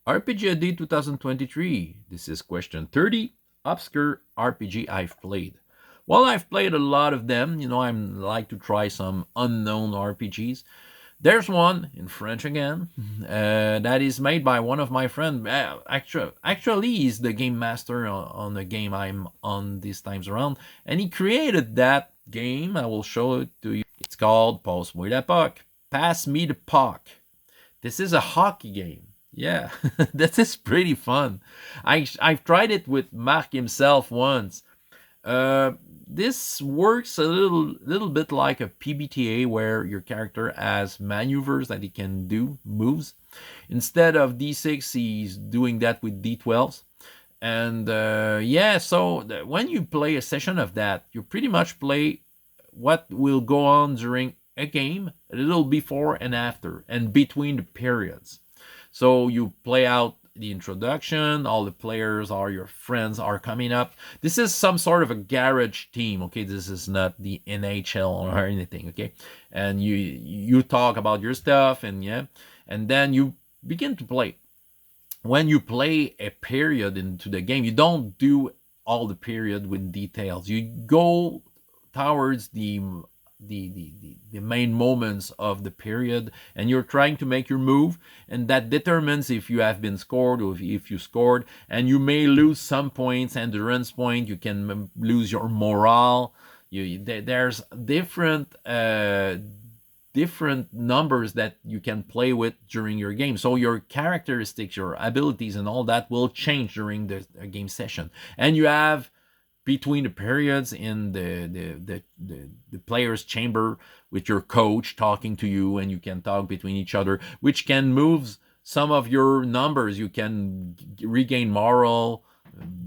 RPG A D 2023. This is question 30. Obscure RPG I've played. Well, I've played a lot of them. I like to try some unknown RPGs. There's one in French again that is made by one of my friends. Actually, he's the game master on the game I'm on these times around, and he created that game. I will show it to you. It's called Passe-moi la puck. Pass me the puck. This is a hockey game. Yeah, that is pretty fun. I've tried it with Mark himself once. Uh, this works a little bit like a PBTA where your character has maneuvers that he can do, moves. Instead of D6, he's doing that with D12s. And yeah, so when you play a session of that, you pretty much play what will go on during a game, a little before and after, and between the periods. So you play out the introduction, all the players are your friends are coming up. This is some sort of a garage team, okay? This is not the NHL or anything, okay? And you talk about your stuff, and yeah, and then you begin to play. When you play a period into the game, you don't do all the period with details. You go towards the main moments of the period, and you're trying to make your move, and that determines if you have been scored or if you scored. And you may lose some points, endurance point, you can lose your morale. There's different numbers that you can play with during your game. So your characteristics, your abilities, and all that will change during the game session. And you have between the periods in the player's chamber with your coach talking to you, and you can talk between each other, which can move some of your numbers. You can regain morale,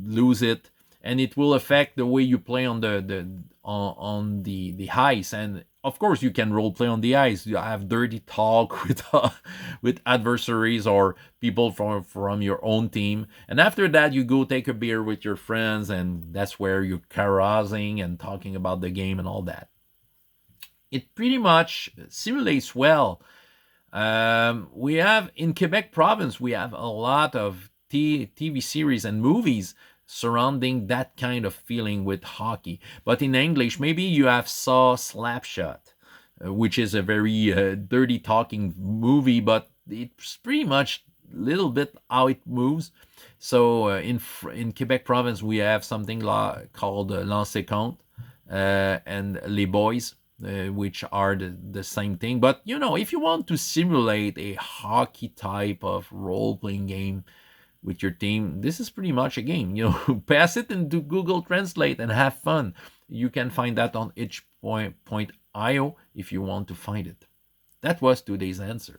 lose it, and it will affect the way you play on the ice. And of course, you can role play on the ice. You have dirty talk with adversaries or people from your own team. And after that, you go take a beer with your friends, and that's where you're carousing and talking about the game and all that. It pretty much simulates well. We have in Quebec province, we have a lot of TV series and movies surrounding that kind of feeling with hockey. But in English, maybe you have saw Slapshot, which is a very dirty talking movie, but it's pretty much a little bit how it moves. So in Quebec province, we have something called Lancer Compte and Les Boys, which are the same thing. But if you want to simulate a hockey type of role playing game with your team, this is pretty much a game. Pass it into Google Translate and have fun. You can find that on itch.io if you want to find it. That was today's answer.